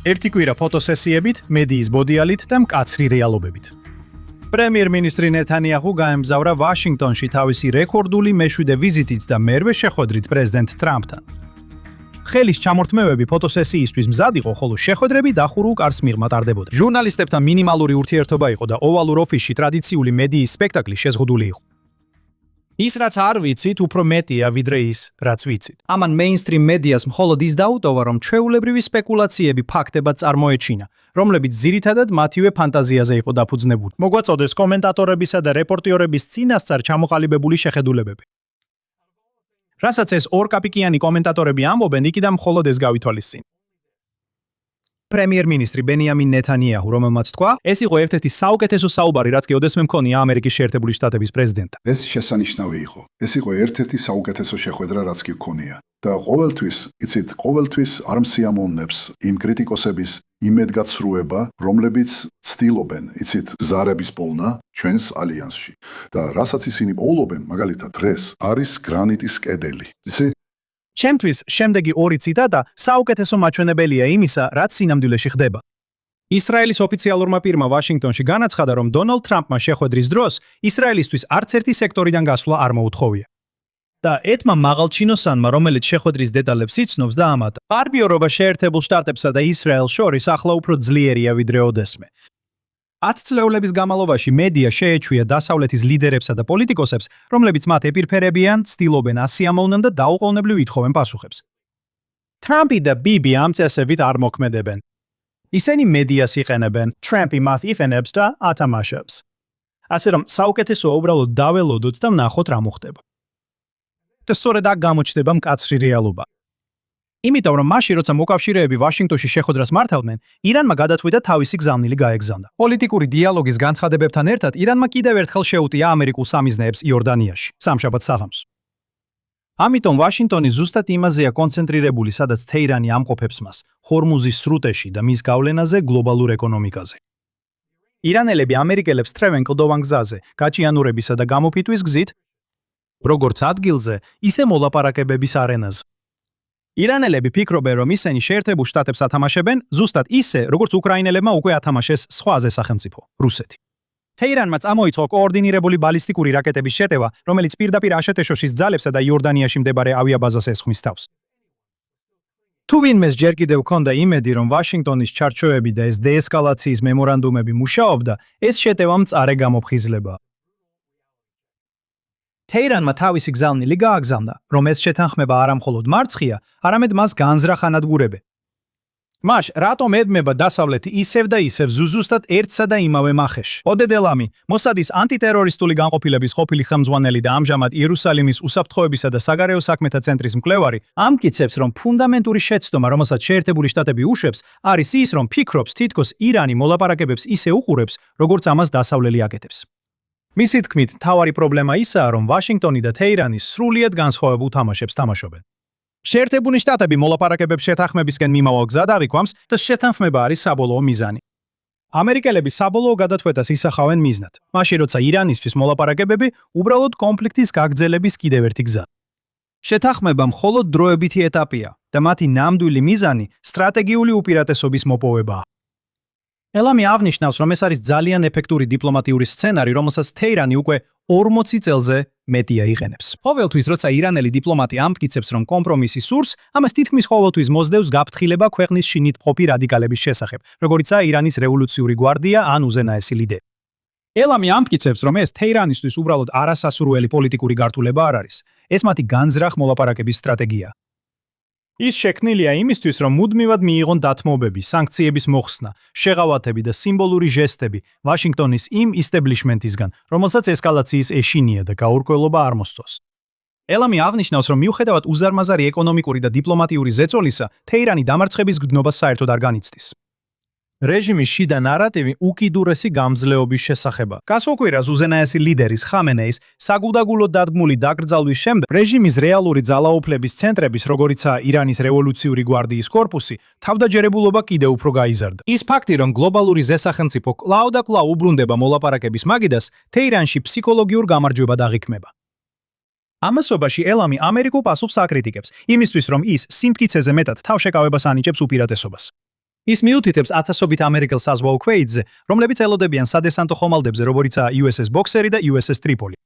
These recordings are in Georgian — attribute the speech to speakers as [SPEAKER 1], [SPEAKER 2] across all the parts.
[SPEAKER 1] ერთი კვირა ფოტოსესიებით, მედიის ბოდიალით და მკაცრი რეალობებით. პრემიერ-მინისტრი ნეთანიაჰუ გაემგზავრა ვაშინგტონში თავისი რეკორდული მეშვიდე ვიზიტით და მერვე შეხვედრით პრეზიდენტ ტრამპთან. ხელის ჩამორთმევები ფოტოსესიისთვის მზად იყო, ხოლო შეხვედრები დახურულ კარს მიღმა ტარდებოდა. ჟურნალისტებთან მინიმალური ურთიერთობა იყო და ოვალურ ოფისში ტრადიციული მედიის სპექტაკლი შეზღუდული იყო. ის რაც არ ვიცით, უფრო მეტია ვიდრე ის, რაც ვიცით. ამან მეინსტრიმ მედიას მხოლოდ ის დაუტოვა, რომ ჩვეულებრივი სპეკულაციები ფაქტებად წარმოეჩინა, რომლებიც ძირითადად მათივე ფანტაზიაზე იყო დაფუძნებული. მოგვაწოდეს კომენტატორებისა და რეპორტიორების წინასწარ ჩამოყალიბებული შეხედულებები. რასაც ეს ორკაპიკიანი კომენტატორები ამბობენ, იქიდან მხოლოდ ეს გავითვალისწინ. პრემიერ-მინისტრი ბენიამინ ნეთანიაჰუ, რომელმაც თქვა, ეს იყო ერთ-ერთი საუკეთესო საუბარი, რაც კი ოდესმე მქონია ამერიკის შეერთებული შტატების პრეზიდენტთან.
[SPEAKER 2] ეს შესანიშნავი იყო. ეს იყო ერთ-ერთი საუკეთესო შეხვედრა, რაც კი მქონია. და ყოველთვის არ მსიამოვნებს იმ კრიტიკოსების იმედგაცრუება, რომლებიც ცდილობენ, ზარების პოვნა ჩვენს ალიანსში. და რასაც ისინი პოულობენ, მაგალითად დღეს არის გრანიტის კედელი.
[SPEAKER 1] ჩემთვის შემდეგი ორი ციტატა საუკეთესო მაჩვენებელია იმისა, რაც სინამდვილეში ხდება. ისრაელის ოფიციალურმა პირმა ვაშინგტონში განაცხადა, რომ დონალდ ტრამპმა შეხვედრის დროს ისრაელისთვის არც ერთი სექტორიდან გასვლა არ მოუთხოვია. და ეთმა მაღალჩინოსანმა, რომელიც შეხვედრის დეტალებს იცნობს და ამატა, პარბიორობა შეერთებულ შტატებსა და ისრაელს შორის ახლა უფრო ძლიერია ვიდრე ოდესმე. 10 წლეულების განმავლობაში მედია შეეჩვია დასავლეთის ლიდერებსა და პოლიტიკოსებს, რომლებიც მათ ეპირფერებიან, ცდილობენ ასიამოვნონ და დაუყოვნებლივ ითხოვენ პასუხებს. ტრამპი და ბიბი ამ წესებით არ მოქმედებენ. ისინი მედიას იყენებენ, ტრამპი მათ იფენებს და ათამაშებს. ასე რომ საუკეთესოა უბრალოდ დაველოდოთ და ვნახოთ რა მოხდება. და სწორედ აქ გამოჩნდება მკაცრი რეალობა. იმიტომ რომ მაშინ როცა მოკავშირეები ვაშინგტონში შეხვედრას მართავდნენ, ირანმა გადათვლიდა თავისი გზავნილი გაეგზავნა. პოლიტიკური დიალოგის განცხადებებთან ერთად ირანმა კიდევ ერთხელ შეუტია ამერიკულ სამიზნეებს იორდანიაში, სამშაბათ საღამოს. ამიტომ ვაშინგტონი ზუსტად იმაზეა კონცენტრირებული, სადაც თეირანი ამყოფებს მას, ჰორმუზის სრუტეში და მის გავლენაზე გლობალურ ეკონომიკაზე. ირანელები ამერიკელებს თრევენ კლდოვან გზაზე, გაჭიანურებისა და გამოფიტვის გზით, როგორც ადგილზე, ისე მოლაპარაკებების არენაზე. ირანელები ფიქრობენ, რომ ისინი შეერთებულ შტატებს ათამაშებენ, ზუსტად ისე, როგორც უკრაინელებმა უკვე ათამაშეს სხვაზე სახელმწიფო, რუსეთი. თეირანმა წამოიწყო კოორდინირებული ბალისტიკური რაკეტების შეტევა, რომელიც პირდაპირ აშეტეშოშის ძალებსა და იორდანიაში მდებარე ავიაბაზას ესხმის თავს. თუ ვინმეს ჯერ კიდევ ჰქონდა იმედი, რომ ვაშინგტონის ჩარჩოები და ეს დეესკალაციის მემორანდუმები მუშაობდა, ეს შეტევა მწარე გამოფხიზლება. თეირანმა თავისი გზავნილი გააგზავნა, რომ ეს შეთანხმება არა მხოლოდ მარცხია, არამედ მას განზრახ ანადგურებენ. მაშ რატომ ედმება დასავლეთი ისევ და ისევ ზუსტად ერთსა და იმავე მახეში? ოდედ ელამი, მოსადის ანტიტერორისტული განყოფილების ყოფილი ხელმძღვანელი და ამჟამად იერუსალიმის უსაფრთხოებისა და საგარეო საქმეთა ცენტრის მკვლევარი, ამტკიცებს, რომ ფუნდამენტური შეცდომა, რომელსაც შეერთებული შტატები უშვებს, არის ის, რომ ფიქრობს, თითქოს ირანი მოლაპარაკებებს ისე უყურებს, როგორც ამას დასავლელი აკეთებს. მისი თქმით, მთავარი პრობლემა ისაა, რომ ვაშინგტონი და თეირანი სრულიად განსხვავებულ თამაშებს თამაშობენ. შეერთებული შტატები მოლაპარაკებებს შეთანხმებისკენ მიმავალ გზად აღიქვამს და შეთანხმება არის საბოლოო მიზანი. ამერიკელები საბოლოო გადაწყვეტას ისახავენ მიზნად, მაშინ როცა ირანისთვის მოლაპარაკებები უბრალოდ კონფლიქტის გაგრძელების კიდევ ერთი გზა. შეთანხმება მხოლოდ დროებითი ეტაპია და მათი ნამდვილი მიზანი სტრატეგიული უპირატესობის მოპოვებაა. ელამი აღნიშნავს, რომ ეს არის ძალიან ეფექტური დიპლომატიური სცენარი, რომელსაც თეირანი უკვე 40 წელზე მეტია იყენებს. ყოველთვის, როცა ირანელი დიპლომატი ამტკიცებს, რომ კომპრომისი სურს, ამას თითქმის ყოველთვის მოსდევს გაფრთხილება ქვეყნის შინით მყოფი რადიკალების შესახებ, როგორიცაა ირანის რევოლუციური გვარდია ან უზენაესი ლიდერი. ელამი ამტკიცებს, რომ ეს თეირანისთვის უბრალოდ არასასურველი პოლიტიკური გართულება არ არის. ეს მათი განზრახ მოლაპარაკების სტრატეგიაა. ის შექმნილია იმისთვის, რომ მუდმივად მიიღონ დათმობები, სანქციების მოხსნა, შეღავათები და სიმბოლური ჟესტები ვაშინგტონის იმ ისტებლიშმენტისგან, რომელსაც ესკალაციის ეშინია და გაურკვევლობა არ მოსწოს. ელამი აღნიშნავს, რომ მიუხედავად უზარმაზარი ეკონომიკური და დიპლომატიური ზეწოლისა, თეირანი დამარცხების გრძნობას საერთოდ არ განიცდის. რეჟიმის შიდა ნარატივი უკიდურესი გამძლეობის შესახება. გასულ კვირას უზენაესი ლიდერის ხამენეის საგულდაგულოდ დადგმული დაკრძალვის შემდეგ რეჟიმის რეალური ძალაუფლების ცენტრების, როგორიცაა ირანის რევოლუციური გვარდიის კორპუსი, თავდაჯერებულობა კიდევ უფრო გაიზარდა. ის ფაქტი, რომ გლობალური ზესახელმწიფო კვლავ და კვლავ უბრუნდება მოლაპარაკების მაგიდას, თეირანში ფსიქოლოგიურ გამარჯვებად აღიქმება. ამასობაში ელამი ამერიკულ პასუხს აკრიტიკებს, იმისთვის, რომ ის სიმტკიცეზე მეტად თავშეკავებას ანიჭებს უპირატესობას. ის მიუთითებს ათასობით ამერიკელ საზღვაო ქვეითზე, რომლებიც ელოდებიან სადესანტო ხომალდებზე, როგორიცაა USS Boxer და USS Tripoli.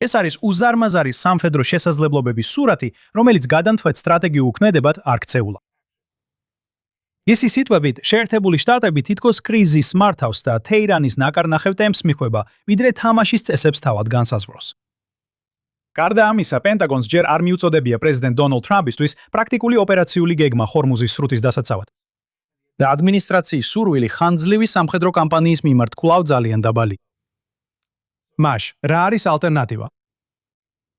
[SPEAKER 1] ეს არის უზარმაზარი სამხედრო შესაძლებლობების სურათი, რომელიც გადამთვლეთ სტრატეგიულ ქმედებად არ ქცეულა. ისი სიტყვებით, შეერთებული შტატები თითქოს კრიზისს მართავს და თეირანის ნაკარნახევ ტემპს მიხვება, ვიდრე თამაშის წესებს თავად განსაზღვროს. გარდა ამისა, პენტაგონს ჯერ არ მიუწოდებია პრეზიდენტ დონალდ ტრამპისთვის პრაქტიკული ოპერაციული გეგმა ჰორმუზის სრუტის დასაცავად. და ადმინისტრაციის სურვილი ხანძლივი სამხედრო კამპანიის მიმართ კვლავ ძალიან დაბალი. მაშ, რა არის ალტერნატივა?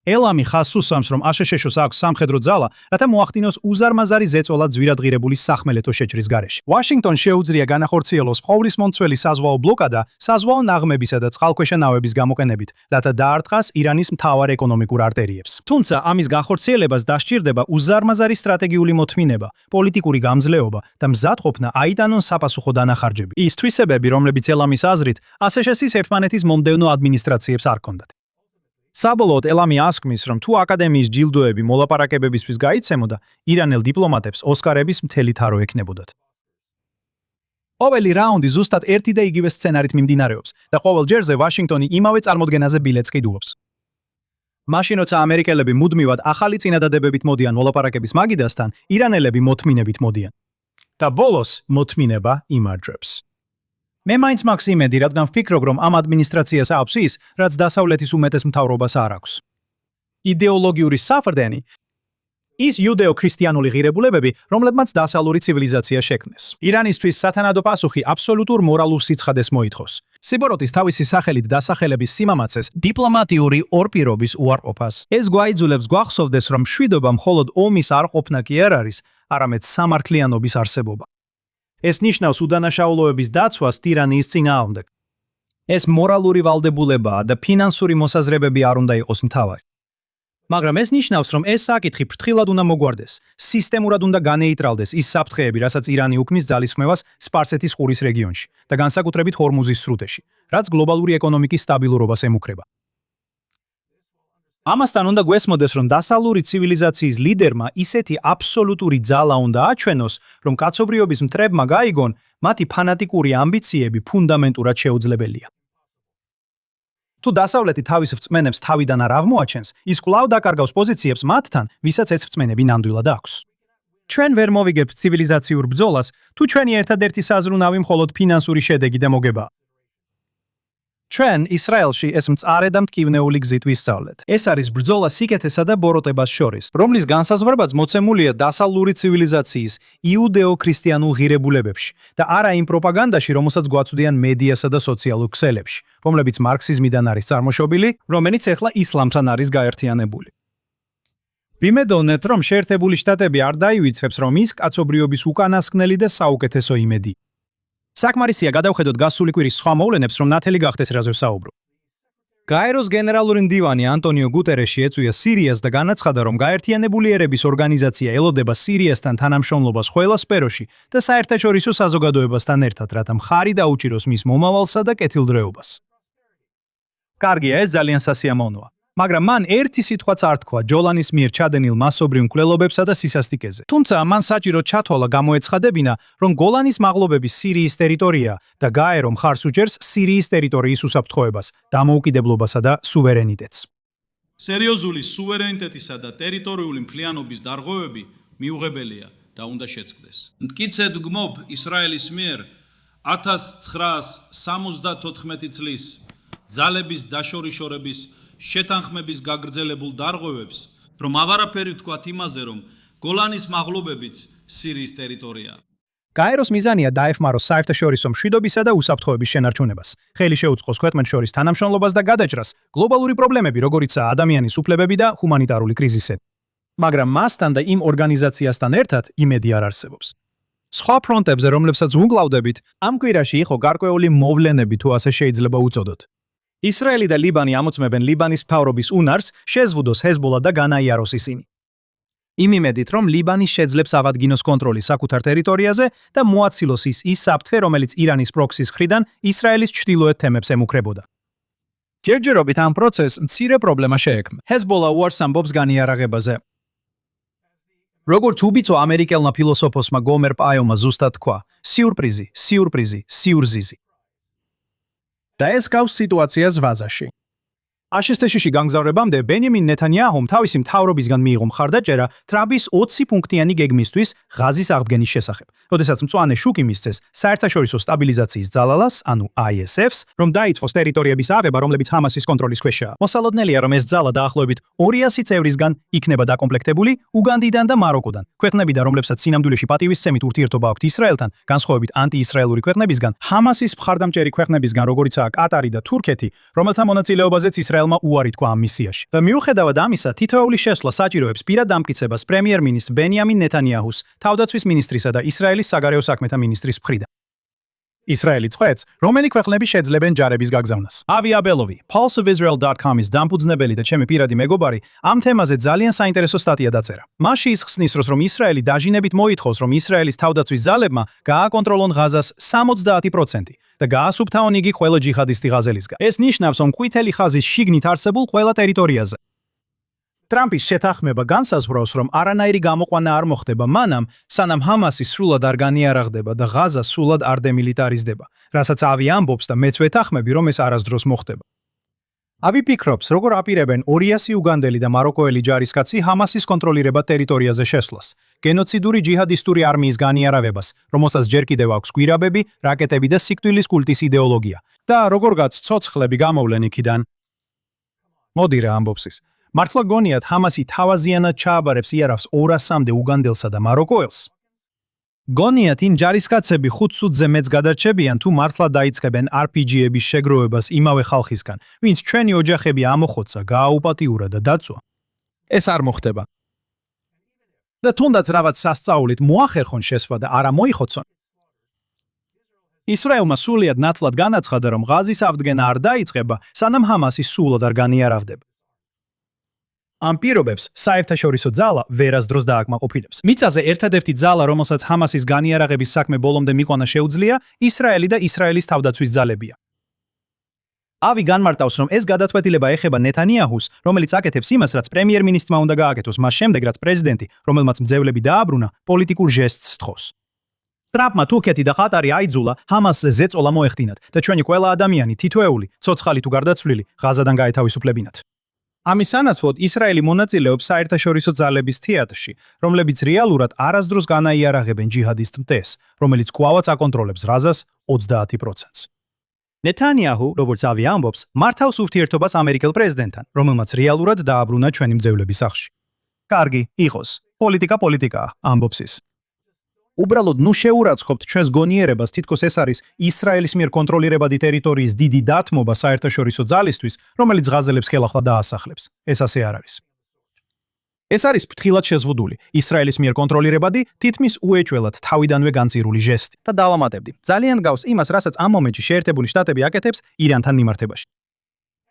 [SPEAKER 1] ელამი ხაზს უსვამს, რომ აშშ-ს აქვს სამხედრო ძალა, რათა მოახდინოს უზარმაზარი ზეწოლა ძვირადღირებული სახმელეთო შეჭრის გარეშე. ვაშინგტონს შეუძლია განახორციელოს ყოვლისმომცველი საზღვაო ბლოკადა საზღვაო ნაღმებისა და წყალქვეშა ნავების გამოყენებით, რათა დაარტყას ირანის მთავარ ეკონომიკურ არტერიებს. თუმცა ამის განხორციელებას დასჭირდება უზარმაზარი სტრატეგიული მოთმინება, პოლიტიკური გამძლეობა და მზადყოფნა აიტანონ საპასუხო დანახარჯები. ის თვისებები, რომლებიც ელამის აზრით, აშშ-ის ერთმანეთის მომდევნო ადმინისტრაციებს არ ჰქონდათ. საბოლოოდ ელამი ასკმის, რომ თუ აკადემიის ჯილდოები მოლაპარაკებებისთვის გაიცემოდა, ირანელ დიპლომატებს ოსკარების მთელი თარო ექნებოდათ. ყოველი რაუნდი ზუსტად ერთი და იგივე სცენარით მიმდინარეობს და ყოველ ჯერზე ვაშინგტონი იმავე წარმოდგენაზე ბილეთს ყიდულობს. მაშინ როცა ამერიკელები მუდმივად ახალი წინადადებებით მოდიან მოლაპარაკების მაგიდასთან, ირანელები მოთმინებით მოდიან. და ბოლოს მოთმინება იმარჯვებს. მე მაინც მაქვს იმედი, რადგან ვფიქრობ, რომ ამ ადმინისტრაციას აქვს ის, რაც დასავლეთის უმეტეს მთავრობას არ აქვს. იდეოლოგიური საფრდენი, ის იუდეო-ქრისტიანული ღირებულებები, რომლებმაც დასავლური ცივილიზაცია შექმნეს. ირანისთვის სათანადო პასუხი აბსოლუტურ მორალურ სიცხადეს მოითხოვს. სიბოროტის თავისი სახელით დასახელების სიმამაცეს, დიპლომატიური ორპირობის უარყოფას. ეს გვაიძულებს გვახსოვდეს, რომ მშვიდობა მხოლოდ ომის არ ყოფნა კი არ არის, არამედ სამართლიანობის არსებობა. ეს ნიშნავს უდანაშაულოების დაცვას ტირანიის წინააღმდეგ. ეს მორალური ვალდებულებაა და ფინანსური მოსაზრებები არ უნდა იყოს მთავარი. მაგრამ ეს ნიშნავს, რომ ეს საკითხი ფრთხილად უნდა მოგვარდეს, სისტემურად უნდა განეიტრალდეს ის საფრთხეები, რასაც ირანი უქმნის ძალისხმევას სპარსეთის ყურის რეგიონში და განსაკუთრებით ჰორმუზის სრუტეში, რაც გლობალური ეკონომიკის სტაბილურობას ემუქრება. ამასთან უნდა გვესმოდეს, რომ დასავლური ცივილიზაციის ლიდერმა ისეთი აბსოლუტური ძალა უნდა აჩვენოს, რომ კაცობრიობის მტრებმა გაიგონ, მათი ფანატიკური ამბიციები ფუნდამენტურად შეუძლებელია. თუ დასავლეთი თავის რწმენებს თავიდან არ აღმოაჩენს, ის კვლავ დაკარგავს პოზიციებს მათთან, ვისაც ეს რწმენები ნამდვილად აქვს. ჩვენ ვერ მოვიგებთ ცივილიზაციურ ბრძოლას, თუ ჩვენი ერთადერთი საზრუნავი მხოლოდ ფინანსური შედეგი და მოგება. ჩვენ ისრაელში ეს მწარე და მტკივნეული გზით ვისწავლეთ. ეს არის ბრძოლა სიკეთესა და ბოროტებას შორის, რომლის განსაზღვრებაც მოცემულია დასავლური ცივილიზაციის იუდეო-ქრისტიანულ ღირებულებებში და არა იმ პროპაგანდაში, რომელსაც გვაწვდიან მედიასა და სოციალურ ქსელებში, რომლებიც მარქსიზმიდან არის წარმოშობილი, რომელიც ახლა ისლამთან არის გაერთიანებული. ვიმედოვნეთ, რომ შეერთებული შტატები არ დაივიწყებს, რომ ის კაცობრიობის უკანასკნელი და საუკეთესო იმედი. საკმარისია გადავხედოთ გასული კვირის სხვა მოვლენებს, რომ ნათელი გახდეს რაზე ვსაუბრობ. გაეროს გენერალური მდივანი ანტონიო გუტერეში ეწვია სირიას და განაცხადა, რომ გაერთიანებული ერების ორგანიზაცია ელოდება სირიასთან თანამშრომლობას ყველა სფეროში და საერთაშორისო საზოგადოებასთან ერთად, რათა მხარი დაუჭიროს მის მომავალსა და კეთილდღეობას. კარგია, ეს ძალიან სასიამოვნოა. მაგრამ მან ერთი სიტყვაც არ თქვა ჯოლანის მიერ ჩადენილ მასობრივ მკვლელობებსა და სისასტიკეზე. თუმცა მან საჭირო ჩათვალა გამოეცხადებინა, რომ გოლანის მაღლობები სირიის ტერიტორია და გაერო მხარს უჭერს სირიის ტერიტორიის უსაფრთხოებას, დამოუკიდებლობასა და სუვერენიტეტს.
[SPEAKER 3] სერიოზული სუვერენიტეტისა და ტერიტორიული მთლიანობის დარღვევები მიუღებელია და უნდა შეწყდეს. მტკიცედ გმობ ისრაელის მიერ 1974 წლის ძალების დაშორიშორების შეთანხმების გაგრძელებულ დარღვევებს, რომ ავარაფერი ვთქვათ იმაზე, რომ გოლანის მაღლობებიც სირიის ტერიტორიაა.
[SPEAKER 1] გაეროს მიზანია დაეხმაროს საერთაშორისო მშვიდობისა და უსაფრთხოების შენარჩუნებას, ხელი შეუწყოს ქვეყნებს შორის თანამშრომლობას და გადაჭრას გლობალური პრობლემები, როგორიცაა ადამიანის უფლებები და ჰუმანიტარული კრიზისები. მაგრამ მასთან და იმ ორგანიზაციასთან ერთად იმედი არ არსებობს. სხვა ფრონტებზე, რომლებსაც უგლავდებით, ამ კვირაში იყო გარკვეული მოვლენები, თუ ასე შეიძლება უწოდოთ. ისრაელი და ლიბანი ამოწმებენ ლიბანის მთავრობის უნარს შეზღუდოს ჰეზბოლა და განაიაროს ისინი. იმ იმედით, რომ ლიბანი შეძლებს ავადგინოს კონტროლი საკუთარ ტერიტორიაზე და მოაცილოს ის საფრთხე, რომელიც ირანის პროქსის მხრიდან ისრაელის ჩრდილოეთ თემებს ემუქრებოდა. ჯერჯერობით ამ პროცესს მცირე პრობლემა შეექმნა. ჰეზბოლა უარს ამბობს განიარაღებაზე. როგორც უბიცო ამერიკელმა ფილოსოფოსმა გომერ პაიომმა ზუსტად თქვა, სიურპრიზი, სიურპრიზი, სიურზიზი. და ეს გავს სიტუაციას ვაზაში. აშშ-ში განგზავრებამდე ბენიამინ ნეთანიაჰუმ თავისი მთავრობისგან მიიღო მხარდაჭერა ტრამპის 20 პუნქტიანი გეგმისთვის ღაზის აღდგენის შესახებ. როდესაც მწვანე შუქი მისცეს საერთაშორისო სტაბილიზაციის ძალალას, ანუ ISF-ს, რომ დაიწყოს ტერიტორიების აღება, რომლებიც ჰამასის კონტროლის ქვეშაა. მოსალოდნელია, რომ ეს ძალა დაახლოებით 200 წევრისგან იქნება დაკომპლექტებული უგანდიდან და მაროკოდან. ქვეყნებიდან, რომლებსაც სინამდვილეში პატივისცემით ურთიერთობა აქვთ ისრაელთან, განსხვავებით ანტიისრაელური ქვეყნებისგან, ჰამასის მხარდამჭერი ქვეყნებისგან, როგორიცაა კატარი და თურქეთი, რომელთა მონაწილეობაზეც ისრაელმა უარი თქვა ამ მისიაში. და მიუხედავად ამისა, თითოეული შესვლა საჭიროებს პირად დამტკიცებას პრემიერ-მინისტრ ბენიამინ ნეთანიაჰუს, თავდაცვის მინისტრისა და ისრაელის საგარეო საქმეთა მინისტრის მხრიდან. ისრაელი წყვეტს, რომელი ქვეყნები შეძლებენ ჯარების გაგზავნას. ავი აბელოვი, pulseofisrael.com-ის დამფუძნებელი და ჩემი პირადი მეგობარი ამ თემაზე ძალიან საინტერესო სტატია დაწერა. მასში ის ხსნის, რომ ისრაელი დაჟინებით მოითხოვს, რომ ისრაელის თავდაცვის ძალებმა გააკონტროლონ ღაზას 70% და გაასუფთავონ იგი ყველა ჯიჰადისტი ღაზელისგან. ეს ნიშნავს, რომ ყვითელი ხაზის შიგნით არსებულ ყველა ტერიტორიაზე. ტრამპის შეთანხმება განსაზღვრავს, რომ არანაირი გამოყვანა არ მოხდება მანამ, სანამ ჰამასი სრულად არ განიარაღდება და ღაზა სრულად არ დემილიტარიზდება, რასაც ავი ამბობს და მეც ვეთანხმები, რომ ეს არასდროს მოხდება. ავი ფიქრობს, როგორ აპირებენ 200 უგანდელი და მაროკოელი ჯარისკაცი ჰამასის კონტროლირებად ტერიტორიაზე შესვლას, გენოციდური ჯიჰადისტური არმიის განიარავებას, რომელსაც ჯერ კიდევ აქვს გვირაბები, რაკეტები და სიკვდილის კულტის იდეოლოგია, და როგორღაც ცოცხლები გამოვლენ იქიდან. მოდი რა ამბობს ის. მართლა გონიათ ჰამასი თავაზიანად ჩააბარებს იარავს 200-მდე უგანდელსა და მაროკოელს? გონიათ იმ ჯარისკაცები 5 სუთზე მეც გადარჩებიან თუ მართლა დაიწყებენ RPG-ების შეგროვებას იმავე ხალხისგან, ვინც ჩვენი ოჯახები ამოხოცა, გააუპატიურა და დაწვა? ეს არ მოხდება. და თუნდაც რაღაც სასწაულით მოახერხონ შესვლა და არა მოიხოცონ. ისრაელმა სულიად ნათლად განაცხადა, რომ ღაზის აღდგენა არ დაიწყება, სანამ ჰამასი სრულად არ განიარავდება. ამ პირობებს საერთაშორისო ძალა ვერასდროს დააკმაყოფილებს. მიწაზე ერთადერთი ძალა, რომელსაც ჰამასის განიარაღების საქმე ბოლომდე მიყვანა შეუძლია, ისრაელი და ისრაელის თავდაცვის ძალებია. ავი განმარტავს, რომ ეს გადაწყვეტილება ეხება ნეთანიაჰუს, რომელიც აკეთებს იმას, რაც პრემიერ-მინისტრმა უნდა გააკეთოს, მას შემდეგ, რაც პრეზიდენტი, რომელმაც მძევლები დააბრუნა, პოლიტიკურ ჟესტს სთხოვს. ტრამპმა თურქეთი და ყატარი აიძულა ჰამასზე ზეწოლა მოეხდინათ და ჩვენი ყველა ადამიანი, თითოეული, ცოცხალი თუ გარდაცვლილი, ღაზადან გაეთავისუფლებინათ. ამის სანაცვლოდ ისრაელი მონაწილეობს საერთაშორისო ძალების თეატრში, რომლებიც რეალურად არასდროს განაიარაღებენ ჯიჰადისტ მტეს, რომელიც კვლავაც აკონტროლებს ღაზას 30%-ს. ნეთანიაჰუ, როგორც ავი ამბობს, მართავს ურთიერთობას ამერიკელ პრეზიდენტთან, რომელმაც რეალურად დააბრუნა ჩვენი მძევლების სახლში. კარგი, იყოს, პოლიტიკაა, ამბობს ის. უბრალოდ ნუ შეურაცხყოფთ ჩვენს გონიერებას, თითქოს ეს არის ისრაელის მიერ კონტროლირებადი ტერიტორიის დიდი დათმობა საერთაშორისო ძალისთვის, რომელიც ღაზელებს ხელახლა დაასახლებს. ეს ასე არ არის. ეს არის ფრთხილად შეზღუდული, ისრაელის მიერ კონტროლირებადი, თითქმის უეჭველად თავიდანვე განწირული ჟესტი. და დავამატებდი, ძალიან გავს იმას, რასაც ამ მომენტში შეერთებული შტატები აკეთებს ირანთან მიმართებაში.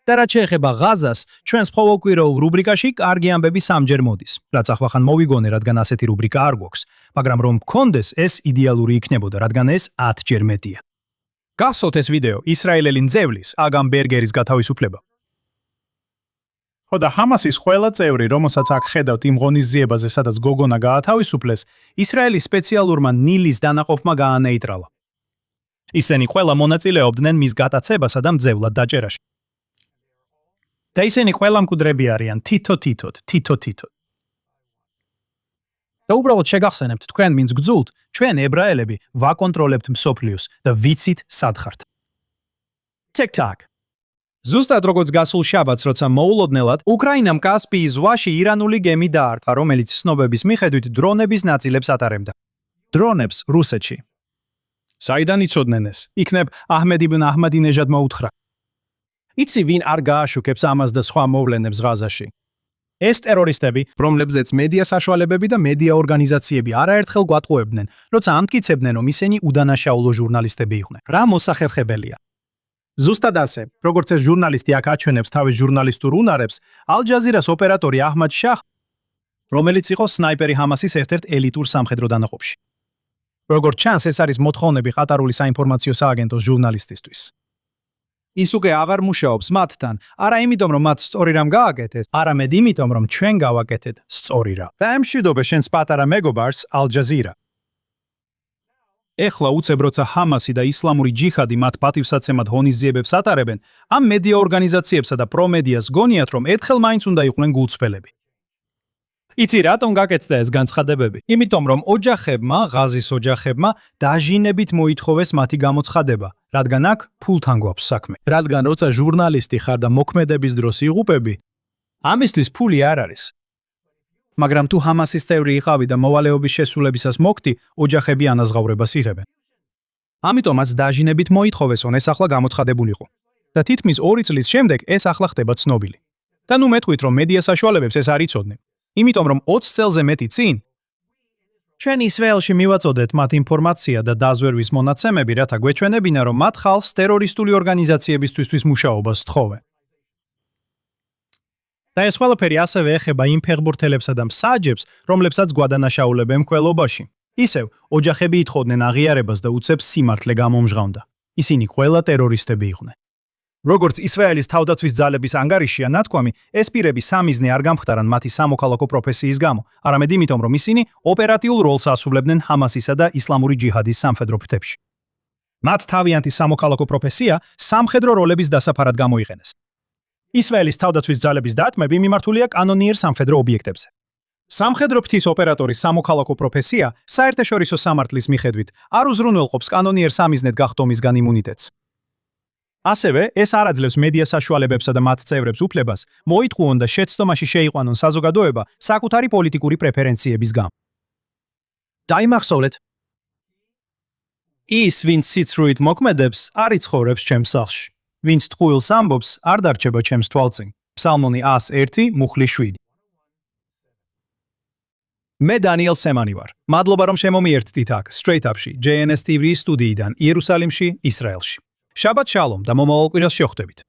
[SPEAKER 1] და რაც შეეხება ღაზას, ჩვენს ყოველკვირეულ რუბრიკაში კარგი ამბები სამჯერ მოდის, რაც ახლახან მოვიგონე, რადგან ასეთი რუბრიკა არ გვაქვს, მაგრამ რომ გქონდეს, ეს იდეალური იქნებოდა, რადგან ეს 10-ჯერ მეტია. გახსოვთ ეს ვიდეო, ისრაელელი მძევლის, აგამ ბერგერის გათავისუფლება. ხო და ჰამასის ყველა წევრი, რომელსაც აქ ხედავთ იმ ღონისძიებაზე, სადაც გოგონა გაათავისუფლეს, ისრაელის სპეციალურმა ნილის დანაყოფმა გაანეიტრალა. ისინი ყველა მონაწილეობდნენ მის გატაცებასა და მძევლად დაჭერაში. და ისინი ყველა მკვდრები არიან, თითო-თითოდ. და უბრალოდ შეგახსენებთ თქვენ ვინც გძულთ, ჩვენ ებრაელები ვაკონტროლებთ მსოფლიოს და ვიცით სად ხართ. TikTok. ზუსტად როგორც გასულ შაბათს, როცა მოულოდნელად უკრაინამ კასპიის ზღვაში ირანული გემი დაარტყა, რომელიც ცნობების მიხედვით დრონების ნაწილებს ატარებდა. დრონებს რუსეთში. საიდან იცოდნენ ეს? იქნებ აჰმედ იბნ აჰმადინეჟადმა უთხრა. იცი ვინ არ გააშუქებს ამას და სხვა მოვლენებს ღაზაში? ეს ტერორისტები, რომლებზეც მედია საშუალებები და მედია ორგანიზაციები არაერთხელ გვატყუებდნენ, როცა ამტკიცებდნენ, რომ ისინი უდანაშაულო ჟურნალისტები იყვნენ. რა მოსახერხებელია? ზუსტად ასე, როგორც ეს ჟურნალისტი აქ აჩვენებს თავის ჟურნალისტურ უნარებს, ალ-ჯაზირას ოპერატორი აჰმად შაჰ, რომელიც იყო სნაიპერი ჰამასის ერთ-ერთ ელიტურ სამხედრო დანაყოფში. როგორც ჩანს, ეს არის მოთხოვნები ყატარული საინფორმაციო სააგენტოს ჟურნალისტისთვის. ის უკვე აღარ მუშაობს მათთან, არა იმიტომ, რომ მათ სწორი რამ გააკეთეს, არამედ იმიტომ, რომ ჩვენ გავაკეთეთ სწორი რამ. და ემშვიდობა შენს პატარა მეგობარს ალ-ჯაზირა. ეხლა უცებ როცა ჰამასი და ისლამური ჯიჰადი მათ პატივსაცემად ღონისძიებებს ატარებენ, ამ მედია ორგანიზაციებსა და პრომედიას გონიათ, რომ ერთხელ მაინც უნდა იყვნენ გულწრფელები. იცი რატომ გაკეთდა ეს განცხადებები? იმიტომ რომ ოჯახებმა, ღაზის ოჯახებმა დაჟინებით მოითხოვეს მათი გამოცხადება, რადგან აქ ფულთან გვაქვს საქმე. რადგან როცა ჟურნალისტი ხარ და მოქმედების დროს იღუპები, ამისთვის ფული არ არის. მაგრამ თუ ჰამასის წევრი იყავი და მოვალეობის შესრულებისას მოგდი, ოჯახები ანაზღაურებას იღებენ. ამიტომაც დაჟინებით მოითხოვეს, რომ ეს ახლა გამოცხადებულიყო. და თითქმის 2 წლის შემდეგ ეს ახლა ხდება ცნობილი. და ნუ მეტყვით, რომ მედია საშუალებებს ეს არ იცოდნენ. იმიტომ რომ 20 წელზე მეტი წინ ჩვენ ისრაელში მივაწოდეთ მათ ინფორმაცია და დაზვერვის მონაცემები, რათა გვეჩვენებინა, რომ მათ ხალხს ტერორისტული ორგანიზაციებისთვის მუშაობას სთხოვენ. და ეს ყველაფერი ასევე ეხება იმ ფეხბურთელებსა და მსაჯებს, რომლებსაც გვადანაშაულებენ მკვლელობაში. ისევ, ოჯახები ითხოვდნენ აღიარებას და უცებ სიმართლე გამომჟღავნდა. ისინი ყველა ტერორისტები იყვნენ. როგორც ისრაელის თავდაცვის ძალების ანგარიშია ნათქვამი, ეს პირები სამიზნე არ გამხდარან მათი სამოქალაქო პროფესიის გამო, არამედ იმიტომ, რომ ისინი ოპერატიულ როლს ასრულებდნენ ჰამასისა და ისლამური ჯიჰადის სამხედრო ფრთებში. მათ თავიანთი სამოქალაქო პროფესია სამხედრო როლების დასაფარად გამოიყენეს. ისრაელის თავდაცვის ძალების დათმები მიმართულია კანონიერ სამხედრო ობიექტებზე. სამხედრო ფრთის ოპერატორის სამოქალაქო პროფესია საერთაშორისო სამართლის მიხედვით არ უზრუნველყოფს კანონიერ სამიზნედ გახდომისგან იმუნიტეტს. ასევე ეს არ აძლევს მედია საშუალებებსა და მათ წევრებს უფლებას მოითხოვონ და შეცდომაში შეიყვანონ საზოგადოება საკუთარი პოლიტიკური პრეფერენციების გამო. დაიმახსოვრეთ, ის, ვინც სიცრუით მოქმედებს, არ იცხოვრებს ჩემს სახლში. ვინც ტყუილს ამბობს, არ დარჩება ჩემს თვალწინ. ფსალმონი 101:7. მე დანიელ სემანი ვარ. მადლობა რომ შემომიერთდით აქ, Straight Up-ში, JNS TV-ის სტუდიიდან, იერუსალიმში, ისრაელში. შაბათ შალომ და მომავალ კვირას შევხვდებით.